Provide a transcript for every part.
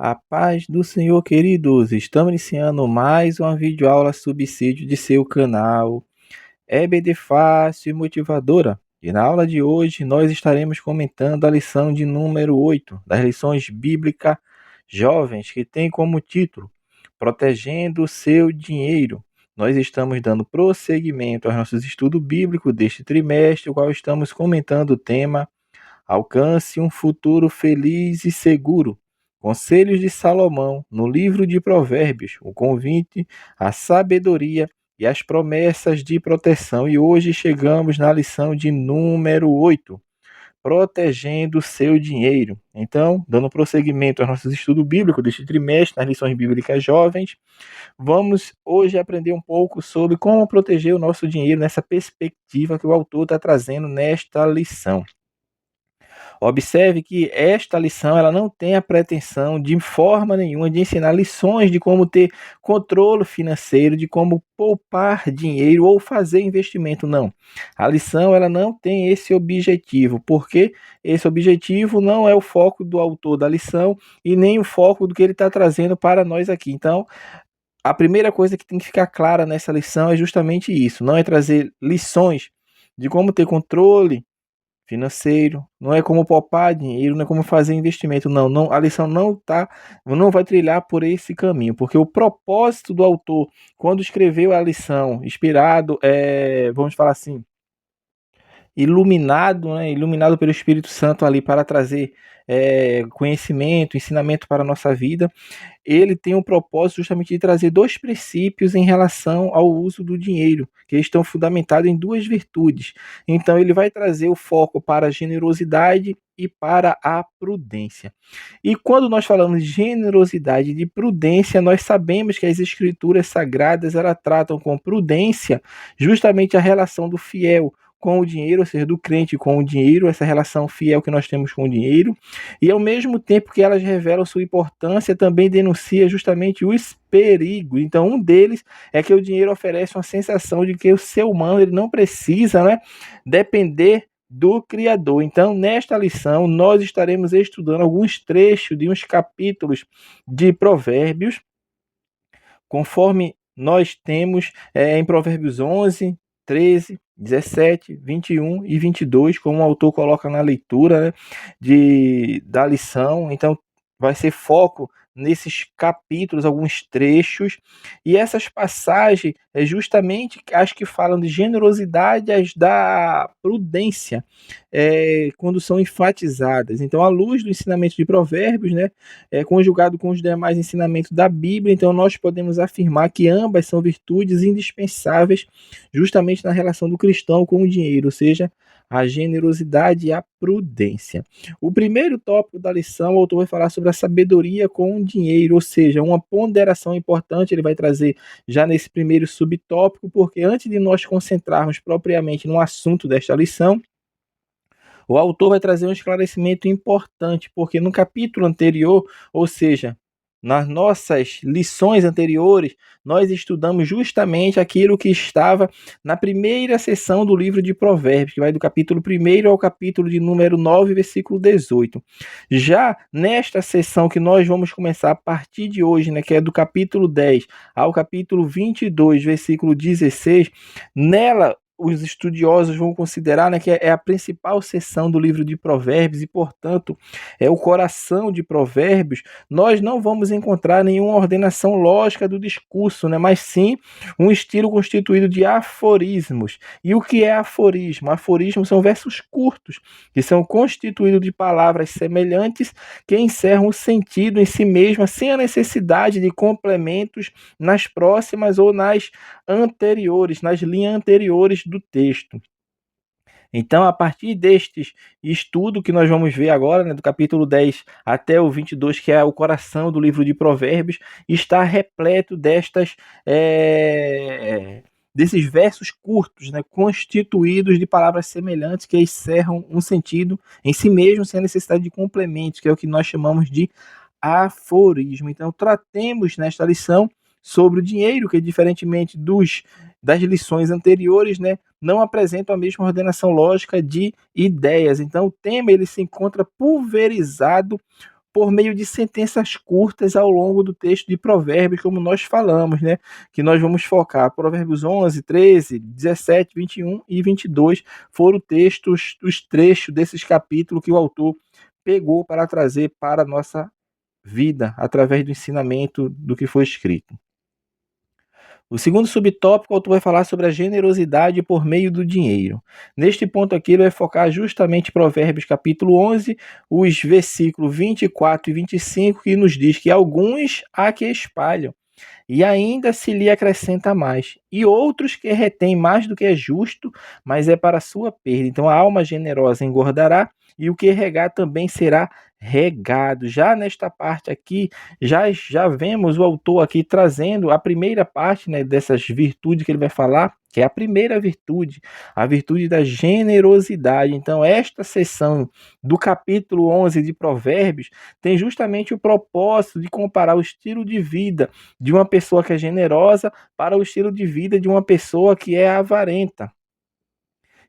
A paz do Senhor, queridos. Estamos iniciando mais uma videoaula subsídio de seu canal EBD Fácil e Motivadora. E na aula de hoje nós estaremos comentando a lição de número 8 das lições bíblicas jovens, que tem como título Protegendo o seu dinheiro. Nós estamos dando prosseguimento aos nossos estudos bíblicos deste trimestre, o qual estamos comentando o tema Alcance um futuro feliz e seguro. Conselhos de Salomão, no livro de Provérbios, o convite, a sabedoria e as promessas de proteção. E hoje chegamos na lição de número 8, protegendo o seu dinheiro. Então, dando prosseguimento aos nossos estudos bíblicos deste trimestre, nas lições bíblicas jovens, vamos hoje aprender um pouco sobre como proteger o nosso dinheiro nessa perspectiva que o autor está trazendo nesta lição. Observe que esta lição ela não tem a pretensão de forma nenhuma de ensinar lições de como ter controle financeiro, de como poupar dinheiro ou fazer investimento, não. A lição ela não tem esse objetivo, porque esse objetivo não é o foco do autor da lição e nem o foco do que ele está trazendo para nós aqui. Então, a primeira coisa que tem que ficar clara nessa lição é justamente isso, não é trazer lições de como ter controle financeiro, não é como poupar dinheiro, não é como fazer investimento, não, a lição não vai trilhar por esse caminho, porque o propósito do autor, quando escreveu a lição, inspirado, vamos falar assim, iluminado, né, iluminado pelo Espírito Santo ali para trazer conhecimento, ensinamento para a nossa vida, ele tem o propósito justamente de trazer dois princípios em relação ao uso do dinheiro, que estão fundamentados em duas virtudes. Então, ele vai trazer o foco para a generosidade e para a prudência. E quando nós falamos de generosidade e de prudência, nós sabemos que as escrituras sagradas elas tratam com prudência justamente a relação do fiel com o dinheiro, ou seja, do crente com o dinheiro, essa relação fiel que nós temos com o dinheiro, e ao mesmo tempo que elas revelam sua importância, também denuncia justamente os perigos. Então, um deles é que o dinheiro oferece uma sensação de que o ser humano ele não precisa, né, depender do Criador. Então, nesta lição, nós estaremos estudando alguns trechos de uns capítulos de Provérbios, conforme nós temos em Provérbios 11, 13, 17, 21 e 22, como o autor coloca na leitura, né, da lição. Então, vai ser foco nesses capítulos, alguns trechos, e essas passagens é justamente as que falam de generosidade, as da prudência, quando são enfatizadas. Então, à luz do ensinamento de Provérbios, né, conjugado com os demais ensinamentos da Bíblia, então nós podemos afirmar que ambas são virtudes indispensáveis justamente na relação do cristão com o dinheiro, ou seja, a generosidade e a prudência. O primeiro tópico da lição, o autor vai falar sobre a sabedoria com o dinheiro, ou seja, uma ponderação importante ele vai trazer já nesse primeiro subtópico, porque antes de nós concentrarmos propriamente no assunto desta lição, o autor vai trazer um esclarecimento importante, porque no capítulo anterior, ou seja, nas nossas lições anteriores, nós estudamos justamente aquilo que estava na primeira seção do livro de Provérbios, que vai do capítulo 1 ao capítulo de número 9, versículo 18. Já nesta seção que nós vamos começar a partir de hoje, né, que é do capítulo 10 ao capítulo 22, versículo 16, nela os estudiosos vão considerar, né, que é a principal seção do livro de Provérbios e, portanto, é o coração de Provérbios. Nós não vamos encontrar nenhuma ordenação lógica do discurso, né, mas sim um estilo constituído de aforismos. E o que é aforismo? Aforismos são versos curtos, que são constituídos de palavras semelhantes que encerram o sentido em si mesma, sem a necessidade de complementos nas próximas ou nas anteriores, nas linhas anteriores do texto. Então, a partir destes estudo que nós vamos ver agora, né, do capítulo 10 até o 22, que é o coração do livro de Provérbios, está repleto desses versos curtos, né, constituídos de palavras semelhantes que encerram um sentido em si mesmo, sem a necessidade de complementos, que é o que nós chamamos de aforismo. Então, tratemos nesta lição sobre o dinheiro, que diferentemente das lições anteriores, né, não apresentam a mesma ordenação lógica de ideias. Então, o tema ele se encontra pulverizado por meio de sentenças curtas ao longo do texto de Provérbios, como nós falamos, né? Que nós vamos focar. Provérbios 11, 13, 17, 21 e 22 foram os trechos desses capítulos que o autor pegou para trazer para a nossa vida, através do ensinamento do que foi escrito. O segundo subtópico, o autor vai falar sobre a generosidade por meio do dinheiro. Neste ponto aqui, ele vai focar justamente em Provérbios capítulo 11, os versículos 24 e 25, que nos diz que alguns há que espalham, e ainda se lhe acrescenta mais, e outros que retêm mais do que é justo, mas é para a sua perda. Então a alma generosa engordará, e o que regar também será regado. Já nesta parte aqui, já vemos o autor aqui trazendo a primeira parte, né, dessas virtudes que ele vai falar, que é a primeira virtude, a virtude da generosidade. Então esta seção do capítulo 11 de Provérbios tem justamente o propósito de comparar o estilo de vida de uma pessoa que é generosa para o estilo de vida de uma pessoa que é avarenta.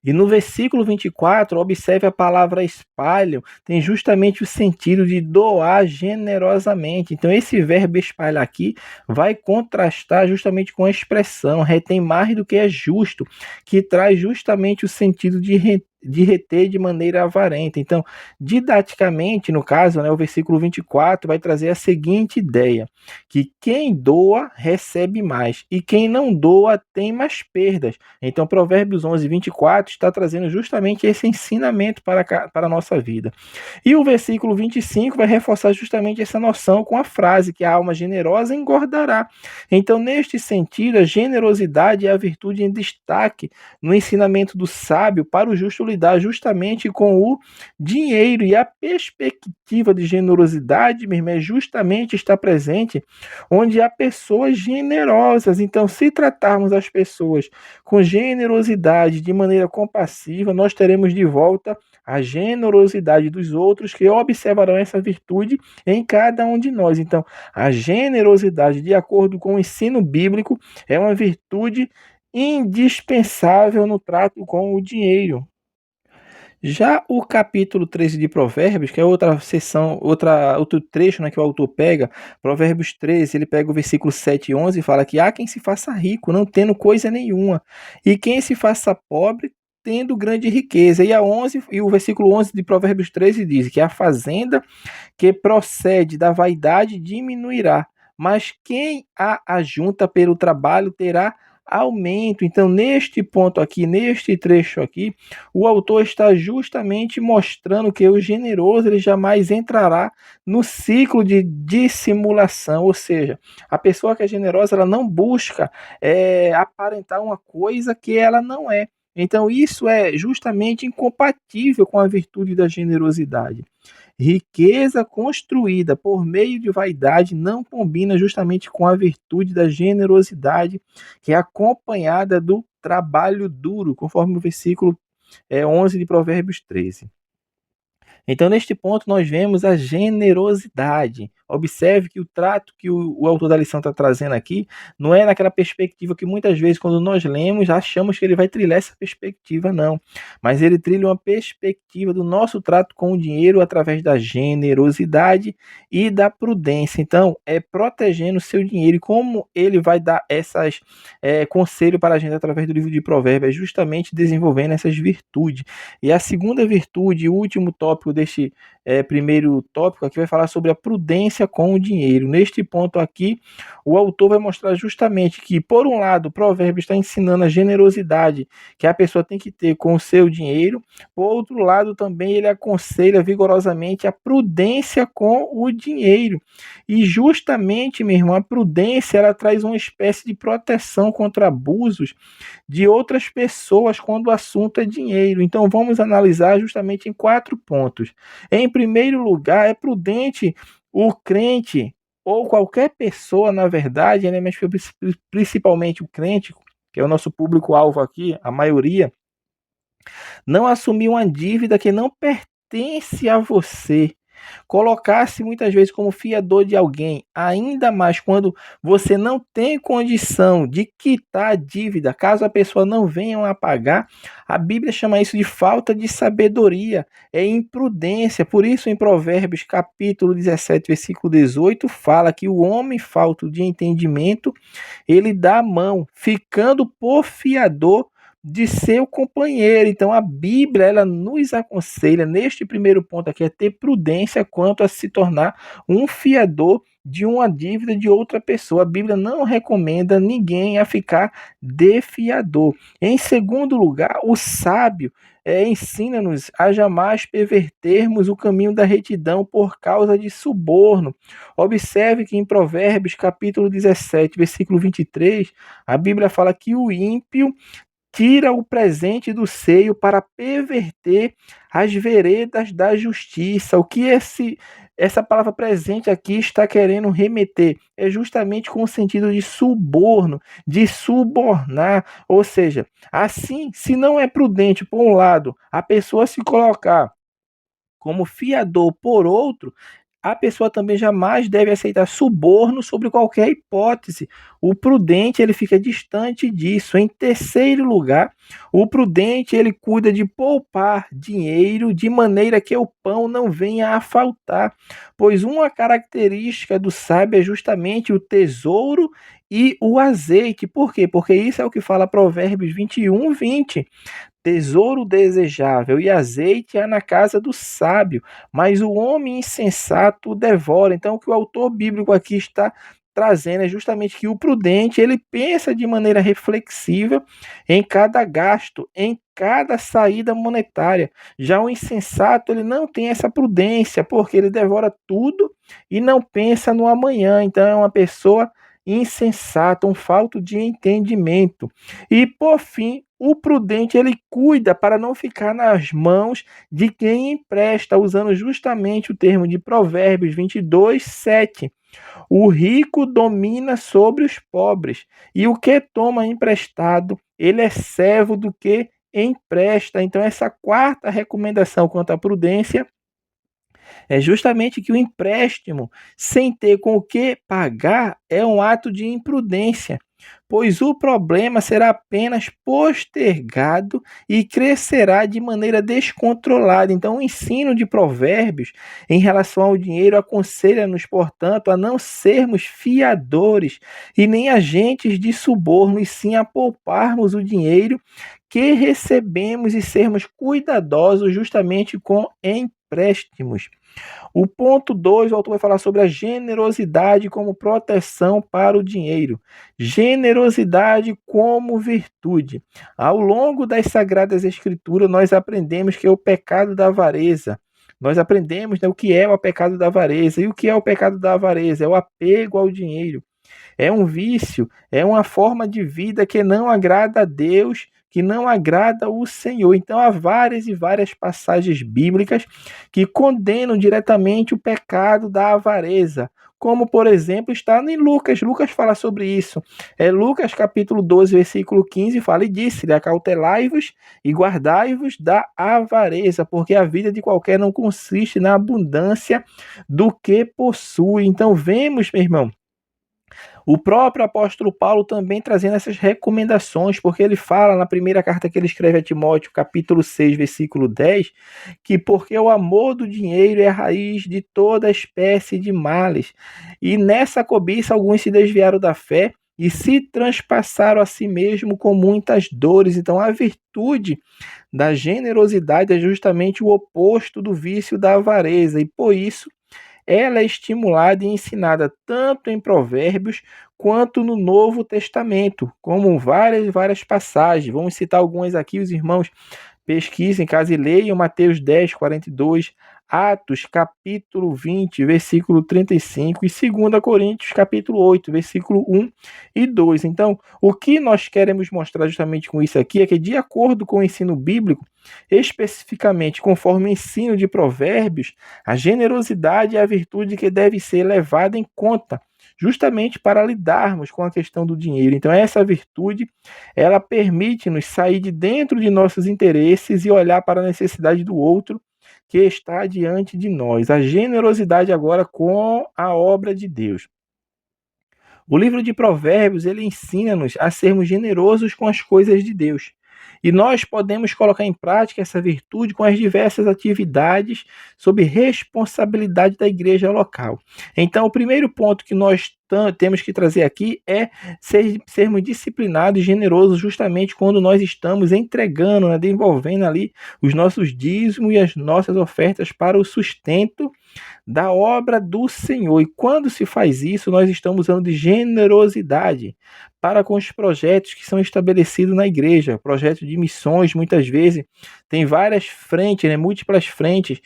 E no versículo 24, observe a palavra espalham, tem justamente o sentido de doar generosamente. Então, esse verbo espalhar aqui vai contrastar justamente com a expressão retém mais do que é justo, que traz justamente o sentido de reter de maneira avarenta. Então, didaticamente, no caso, né, o versículo 24 vai trazer a seguinte ideia, que quem doa recebe mais, e quem não doa tem mais perdas. Então, Provérbios 11, 24 está trazendo justamente esse ensinamento para a nossa vida. E o versículo 25 vai reforçar justamente essa noção com a frase que a alma generosa engordará. Então, neste sentido, a generosidade é a virtude em destaque no ensinamento do sábio para o justo lidar justamente com o dinheiro. E a perspectiva de generosidade, meu irmão, é justamente estar presente onde há pessoas generosas. Então, se tratarmos as pessoas com generosidade, de maneira compassiva, nós teremos de volta a generosidade dos outros que observarão essa virtude em cada um de nós. Então, a generosidade, de acordo com o ensino bíblico, é uma virtude indispensável no trato com o dinheiro. Já o capítulo 13 de Provérbios, que é outra seção, outro trecho, né, que o autor pega, Provérbios 13, ele pega o versículo 7 e 11 e fala que há quem se faça rico, não tendo coisa nenhuma, e quem se faça pobre, tendo grande riqueza. E o versículo 11 de Provérbios 13 diz que a fazenda que procede da vaidade diminuirá, mas quem a ajunta pelo trabalho terá aumento. Então, neste ponto aqui, neste trecho aqui, o autor está justamente mostrando que o generoso ele jamais entrará no ciclo de dissimulação, ou seja, a pessoa que é generosa ela não busca aparentar uma coisa que ela não é. Então, isso é justamente incompatível com a virtude da generosidade. Riqueza construída por meio de vaidade não combina justamente com a virtude da generosidade, que é acompanhada do trabalho duro, conforme o versículo 11 de Provérbios 13. Então, neste ponto, nós vemos a generosidade. Observe que o trato que o autor da lição está trazendo aqui não é naquela perspectiva que muitas vezes, quando nós lemos, achamos que ele vai trilhar essa perspectiva, não. Mas ele trilha uma perspectiva do nosso trato com o dinheiro através da generosidade e da prudência. Então, é protegendo o seu dinheiro. E como ele vai dar essas conselho para a gente através do livro de Provérbios? É justamente desenvolvendo essas virtudes. E a segunda virtude, o último tópico deste primeiro tópico aqui vai falar sobre a prudência com o dinheiro. Neste ponto aqui, o autor vai mostrar justamente que, por um lado, o provérbio está ensinando a generosidade que a pessoa tem que ter com o seu dinheiro, por outro lado, também ele aconselha vigorosamente a prudência com o dinheiro. E justamente, meu irmão, a prudência ela traz uma espécie de proteção contra abusos de outras pessoas quando o assunto é dinheiro. Então, vamos analisar justamente em 4 pontos. Em primeiro lugar, é prudente o crente ou qualquer pessoa, na verdade, né, mas principalmente o crente, que é o nosso público-alvo aqui, a maioria, não assumir uma dívida que não pertence a você. Colocar-se muitas vezes como fiador de alguém, ainda mais quando você não tem condição de quitar a dívida, caso a pessoa não venha a pagar, a Bíblia chama isso de falta de sabedoria, é imprudência. Por isso, em Provérbios capítulo 17, versículo 18, fala que o homem falto de entendimento, ele dá a mão, ficando por fiador de seu companheiro. Então a Bíblia, ela nos aconselha neste primeiro ponto aqui a ter prudência quanto a se tornar um fiador de uma dívida de outra pessoa. A Bíblia não recomenda ninguém a ficar de fiador. Em segundo lugar, o sábio ensina-nos a jamais pervertermos o caminho da retidão por causa de suborno. Observe que em Provérbios capítulo 17, versículo 23, a Bíblia fala que o ímpio tira o presente do seio para perverter as veredas da justiça. O que essa palavra presente aqui está querendo remeter? É justamente com o sentido de suborno, de subornar. Ou seja, assim, se não é prudente, por um lado, a pessoa se colocar como fiador por outro, a pessoa também jamais deve aceitar suborno sobre qualquer hipótese. O prudente, ele fica distante disso. Em terceiro lugar, o prudente, ele cuida de poupar dinheiro de maneira que o pão não venha a faltar, pois uma característica do sábio é justamente o tesouro e o azeite. Por quê? Porque isso é o que fala Provérbios 21, 20. Tesouro desejável e azeite há na casa do sábio, mas o homem insensato o devora. Então, o que o autor bíblico aqui está trazendo é justamente que o prudente, ele pensa de maneira reflexiva em cada gasto, em cada saída monetária. Já o insensato, ele não tem essa prudência, porque ele devora tudo e não pensa no amanhã. Então, é uma pessoa insensata, um falto de entendimento. E, por fim, o prudente, ele cuida para não ficar nas mãos de quem empresta, usando justamente o termo de Provérbios 22, 7. O rico domina sobre os pobres, e o que toma emprestado, ele é servo do que empresta. Então, essa quarta recomendação quanto à prudência é justamente que o empréstimo, sem ter com o que pagar, é um ato de imprudência, pois o problema será apenas postergado e crescerá de maneira descontrolada. Então, o ensino de Provérbios em relação ao dinheiro aconselha-nos, portanto, a não sermos fiadores e nem agentes de suborno, e sim a pouparmos o dinheiro que recebemos e sermos cuidadosos justamente com empréstimos. O ponto 2, o autor vai falar sobre a generosidade como proteção para o dinheiro. Generosidade como virtude. Ao longo das Sagradas Escrituras, nós aprendemos que é o pecado da avareza. Nós aprendemos, né, o que é o pecado da avareza. E o que é o pecado da avareza? É o apego ao dinheiro. É um vício, é uma forma de vida que não agrada a Deus, que não agrada o Senhor. Então há várias e várias passagens bíblicas que condenam diretamente o pecado da avareza, como por exemplo está em Lucas. Lucas fala sobre isso. Lucas capítulo 12, versículo 15 fala: e disse-lhe, acautelai-vos e guardai-vos da avareza, porque a vida de qualquer não consiste na abundância do que possui. Então vemos, meu irmão, o próprio apóstolo Paulo também trazendo essas recomendações, porque ele fala na primeira carta que ele escreve a Timóteo, capítulo 6, versículo 10, que porque o amor do dinheiro é a raiz de toda espécie de males. E nessa cobiça alguns se desviaram da fé e se transpassaram a si mesmo com muitas dores. Então a virtude da generosidade é justamente o oposto do vício da avareza, e por isso ela é estimulada e ensinada tanto em Provérbios quanto no Novo Testamento, como várias passagens. Vamos citar algumas aqui, os irmãos pesquisem, caso e leiam Mateus 10, 42, Atos capítulo 20, versículo 35 e 2 Coríntios capítulo 8, versículo 1 e 2. Então, o que nós queremos mostrar justamente com isso aqui é que, de acordo com o ensino bíblico, especificamente conforme o ensino de Provérbios, a generosidade é a virtude que deve ser levada em conta, justamente para lidarmos com a questão do dinheiro. Então, essa virtude, ela permite-nos sair de dentro de nossos interesses e olhar para a necessidade do outro, que está diante de nós. A generosidade agora com a obra de Deus. O livro de Provérbios, ele ensina-nos a sermos generosos com as coisas de Deus. E nós podemos colocar em prática essa virtude com as diversas atividades sob responsabilidade da igreja local. Então, o primeiro ponto que nós temos que trazer aqui é sermos disciplinados e generosos justamente quando nós estamos entregando, né, desenvolvendo ali os nossos dízimos e as nossas ofertas para o sustento da obra do Senhor. E quando se faz isso, nós estamos usando de generosidade para com os projetos que são estabelecidos na igreja. Projetos de missões, muitas vezes, tem várias frentes, né, múltiplas frentes.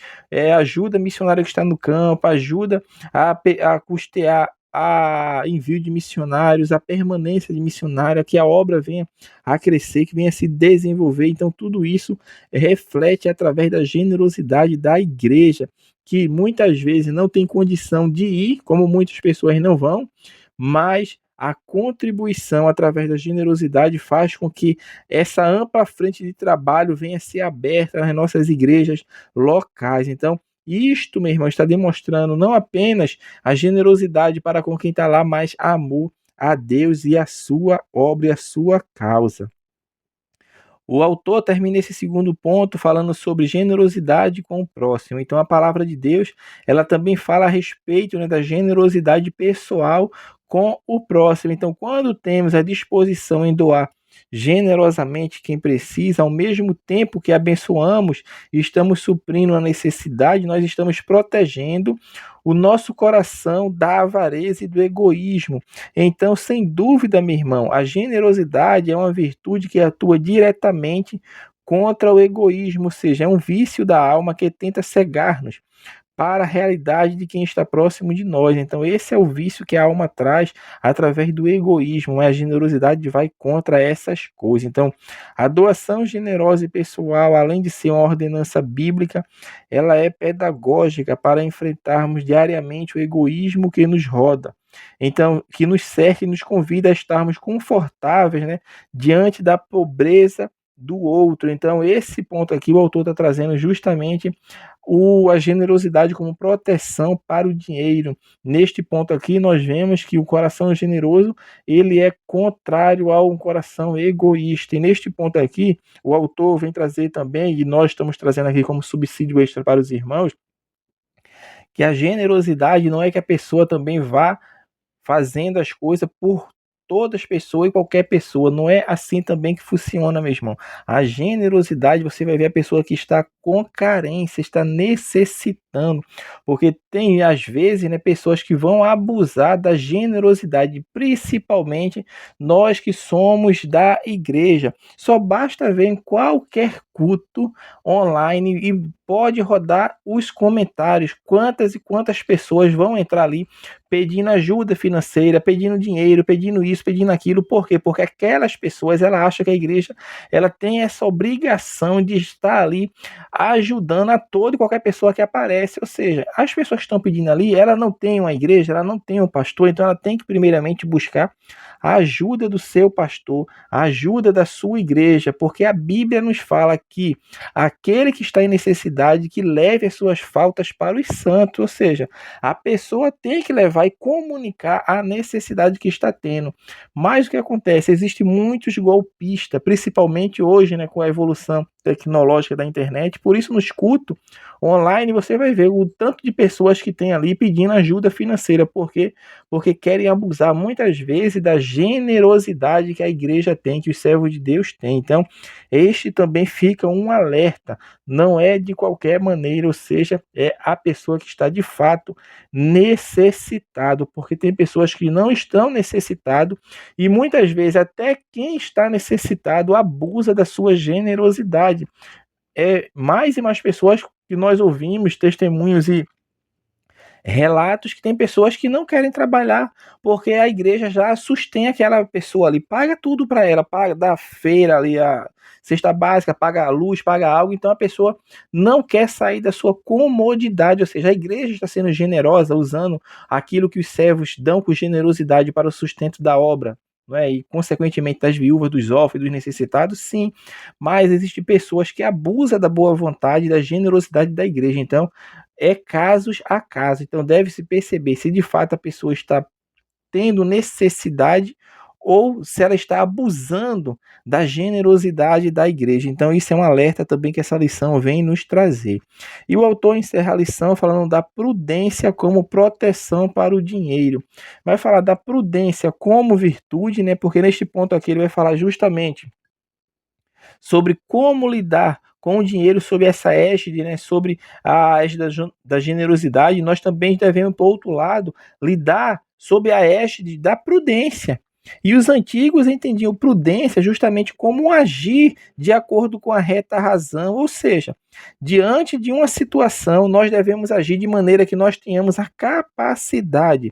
Ajuda missionário que está no campo, ajuda a custear a envio de missionários, a permanência de missionário, que a obra venha a crescer, que venha a se desenvolver. Então, tudo isso reflete através da generosidade da igreja, que muitas vezes não tem condição de ir, como muitas pessoas não vão, mas a contribuição através da generosidade faz com que essa ampla frente de trabalho venha a ser aberta nas nossas igrejas locais. Então, isto, meu irmão, está demonstrando não apenas a generosidade para com quem está lá, mas amor a Deus e a sua obra e a sua causa. O autor termina esse segundo ponto falando sobre generosidade com o próximo. Então, a palavra de Deus, ela também fala a respeito, né, da generosidade pessoal com o próximo. Então, quando temos a disposição em doar generosamente quem precisa, ao mesmo tempo que abençoamos e estamos suprindo a necessidade, nós estamos protegendo o nosso coração da avareza e do egoísmo. Então, sem dúvida, meu irmão, a generosidade é uma virtude que atua diretamente contra o egoísmo, ou seja, é um vício da alma que tenta cegar-nos para a realidade de quem está próximo de nós. Então, esse é o vício que a alma traz através do egoísmo, mas a generosidade vai contra essas coisas. Então, a doação generosa e pessoal, além de ser uma ordenança bíblica, ela é pedagógica para enfrentarmos diariamente o egoísmo que nos roda. Então, que nos cerca e nos convida a estarmos confortáveis, né, diante da pobreza do outro. Então, esse ponto aqui o autor está trazendo justamente a generosidade como proteção para o dinheiro. Neste ponto aqui, nós vemos que o coração generoso, ele é contrário a um coração egoísta. E neste ponto aqui, o autor vem trazer também, e nós estamos trazendo aqui como subsídio extra para os irmãos, que a generosidade não é que a pessoa também vá fazendo as coisas por todas as pessoas e qualquer pessoa. Não é assim também que funciona, meu irmão. A generosidade, você vai ver a pessoa que está com carência, está necessitando, porque tem às vezes, né, pessoas que vão abusar da generosidade, principalmente nós que somos da igreja. Só basta ver em qualquer culto online e pode rodar os comentários, quantas e quantas pessoas vão entrar ali pedindo ajuda financeira, pedindo dinheiro, pedindo isso, pedindo aquilo. Por quê? Porque aquelas pessoas, ela acha que a igreja, ela tem essa obrigação de estar ali ajudando a toda e qualquer pessoa que aparece. Ou seja, as pessoas que estão pedindo ali, ela não tem uma igreja, ela não tem um pastor, então ela tem que primeiramente buscar a ajuda do seu pastor, a ajuda da sua igreja, porque a Bíblia nos fala que aquele que está em necessidade, que leve as suas faltas para os santos. Ou seja, a pessoa tem que levar e comunicar a necessidade que está tendo. Mas o que acontece? Existem muitos golpistas, principalmente hoje, né, com a evolução tecnológica da internet. Por isso, nos cultos online, você vai ver o tanto de pessoas que tem ali pedindo ajuda financeira. Por quê? Porque querem abusar muitas vezes da generosidade que a igreja tem, que os servos de Deus têm. Então, este também fica um alerta. Não é de qualquer maneira, ou seja, é a pessoa que está de fato necessitado, porque tem pessoas que não estão necessitados e muitas vezes até quem está necessitado abusa da sua generosidade. Mais e mais pessoas que nós ouvimos testemunhos e relatos que tem pessoas que não querem trabalhar porque a igreja já sustém aquela pessoa ali, paga tudo para ela, paga da feira ali a cesta básica, paga a luz, paga algo. Então a pessoa não quer sair da sua comodidade, ou seja, a igreja está sendo generosa usando aquilo que os servos dão com generosidade para o sustento da obra. não é? E consequentemente das viúvas, dos órfãos, dos necessitados, sim. Mas existem pessoas que abusam da boa vontade, da generosidade da igreja. Então, é casos a casos. Então, deve-se perceber se de fato a pessoa está tendo necessidade ou se ela está abusando da generosidade da igreja. Então, isso é um alerta também que essa lição vem nos trazer. E o autor encerra a lição falando da prudência como proteção para o dinheiro. Vai falar da prudência como virtude, né? Porque neste ponto aqui ele vai falar justamente sobre como lidar com o dinheiro, sob essa égide, né, sobre a égide da generosidade. Nós também devemos, por outro lado, lidar sob a égide da prudência. E os antigos entendiam prudência justamente como agir de acordo com a reta razão, ou seja, diante de uma situação, nós devemos agir de maneira que nós tenhamos a capacidade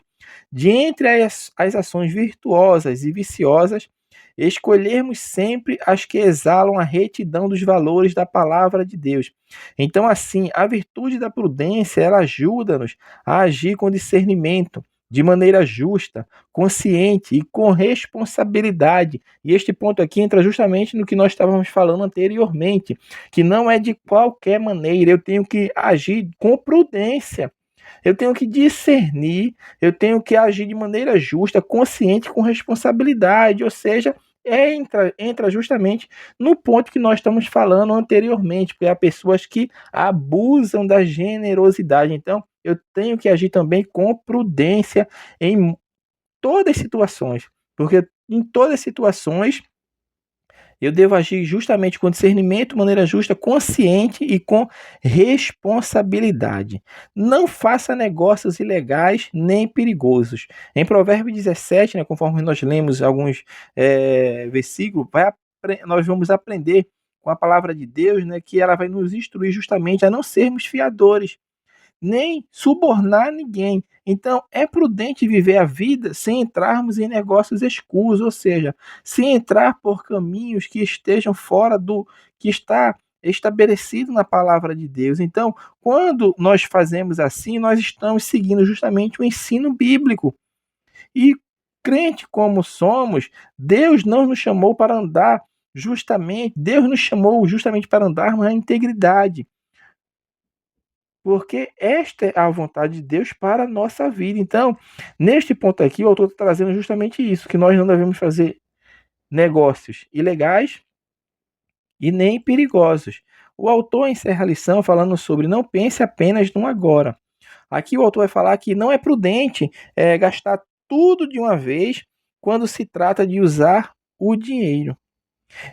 de, entre as ações virtuosas e viciosas, escolhermos sempre as que exalam a retidão dos valores da palavra de Deus. Então, assim, a virtude da prudência, ela ajuda-nos a agir com discernimento, de maneira justa, consciente e com responsabilidade. E este ponto aqui entra justamente no que nós estávamos falando anteriormente, que não é de qualquer maneira, eu tenho que agir com prudência. Eu tenho que discernir, eu tenho que agir de maneira justa, consciente, com responsabilidade, ou seja, entra justamente no ponto que nós estamos falando anteriormente, porque há pessoas que abusam da generosidade. Então, eu tenho que agir também com prudência em todas as situações, porque em todas as situações eu devo agir justamente com discernimento, maneira justa, consciente e com responsabilidade. Não faça negócios ilegais nem perigosos. Em Provérbios 17, né, conforme nós lemos alguns versículos, nós vamos aprender com a palavra de Deus, né, que ela vai nos instruir justamente a não sermos fiadores, nem subornar ninguém. Então, é prudente viver a vida sem entrarmos em negócios escusos, ou seja, sem entrar por caminhos que estejam fora do que está estabelecido na palavra de Deus. Então, quando nós fazemos assim, nós estamos seguindo justamente o ensino bíblico. E crente como somos, Deus não nos chamou para andar justamente, Deus nos chamou justamente para andarmos na integridade. Porque esta é a vontade de Deus para a nossa vida. Então, neste ponto aqui, o autor está trazendo justamente isso, que nós não devemos fazer negócios ilegais e nem perigosos. O autor encerra a lição falando sobre não pense apenas no agora. Aqui o autor vai falar que não é prudente gastar tudo de uma vez quando se trata de usar o dinheiro.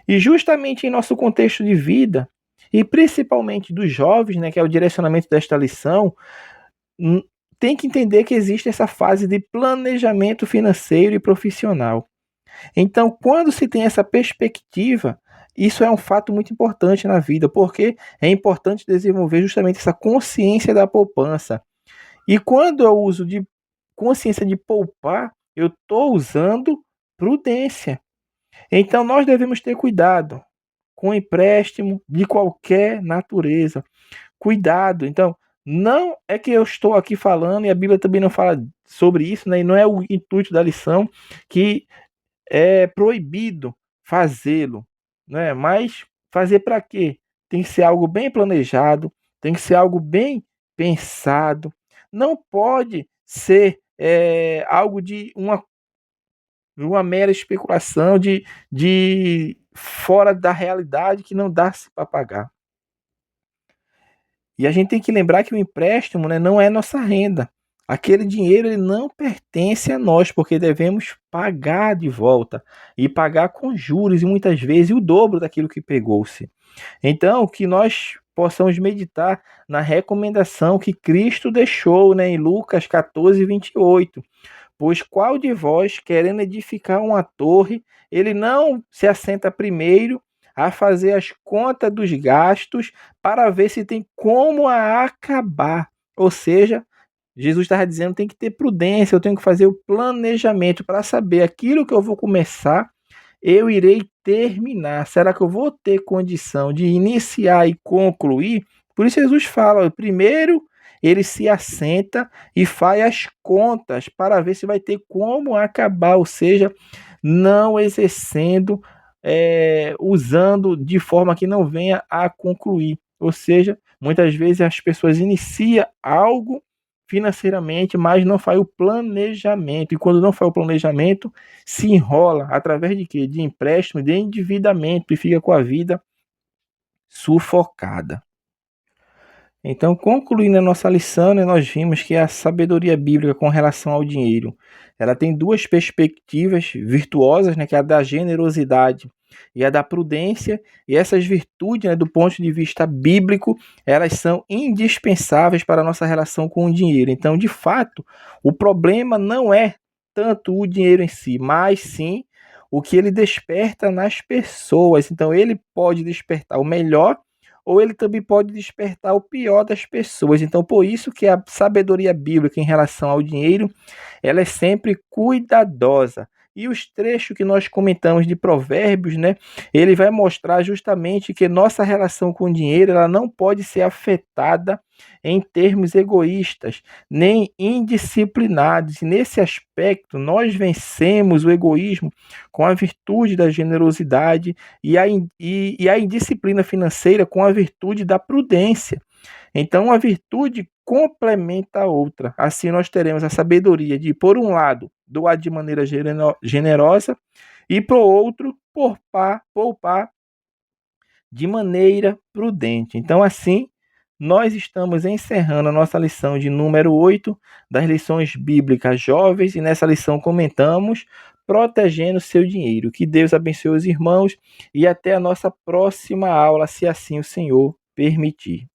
E justamente em nosso contexto de vida, e principalmente dos jovens, né, que é o direcionamento desta lição, tem que entender que existe essa fase de planejamento financeiro e profissional. Então, quando se tem essa perspectiva, isso é um fato muito importante na vida, porque é importante desenvolver justamente essa consciência da poupança. E quando eu uso de consciência de poupar, eu estou usando prudência. Então, nós devemos ter cuidado com empréstimo de qualquer natureza. Cuidado. Então, não é que eu estou aqui falando, e a Bíblia também não fala sobre isso, né? E não é o intuito da lição que é proibido fazê-lo, né? Mas fazer para quê? Tem que ser algo bem planejado, tem que ser algo bem pensado. Não pode ser algo de uma mera especulação de fora da realidade que não dá-se para pagar. E a gente tem que lembrar que o empréstimo, né, não é nossa renda. Aquele dinheiro ele não pertence a nós, porque devemos pagar de volta. E pagar com juros, e muitas vezes o dobro daquilo que pegou-se. Então, que nós possamos meditar na recomendação que Cristo deixou, né, em Lucas 14, 28. Pois qual de vós, querendo edificar uma torre, ele não se assenta primeiro a fazer as contas dos gastos para ver se tem como a acabar. Ou seja, Jesus estava dizendo tem que ter prudência, eu tenho que fazer o planejamento para saber aquilo que eu vou começar, eu irei terminar. Será que eu vou ter condição de iniciar e concluir? Por isso Jesus fala, primeiro ele se assenta e faz as contas para ver se vai ter como acabar, ou seja, não exercendo, usando de forma que não venha a concluir. Ou seja, muitas vezes as pessoas iniciam algo financeiramente, mas não faz o planejamento. E quando não faz o planejamento, se enrola através de quê? De empréstimo, de endividamento e fica com a vida sufocada. Então, concluindo a nossa lição, né, nós vimos que a sabedoria bíblica com relação ao dinheiro, ela tem duas perspectivas virtuosas, né, que é a da generosidade e a da prudência, e essas virtudes, né, do ponto de vista bíblico, elas são indispensáveis para a nossa relação com o dinheiro. Então, de fato, o problema não é tanto o dinheiro em si, mas sim o que ele desperta nas pessoas. Então, ele pode despertar o melhor ou ele também pode despertar o pior das pessoas. Então, por isso que a sabedoria bíblica em relação ao dinheiro, ela é sempre cuidadosa. E os trechos que nós comentamos de Provérbios, né, ele vai mostrar justamente que nossa relação com o dinheiro, ela não pode ser afetada em termos egoístas, nem indisciplinados. E nesse aspecto, nós vencemos o egoísmo com a virtude da generosidade e a indisciplina financeira com a virtude da prudência. Então, uma virtude complementa a outra. Assim, nós teremos a sabedoria de, por um lado, doar de maneira generosa e, por outro, poupar de maneira prudente. Então, assim, nós estamos encerrando a nossa lição de número 8 das lições bíblicas jovens e nessa lição comentamos protegendo seu dinheiro. Que Deus abençoe os irmãos e até a nossa próxima aula, se assim o Senhor permitir.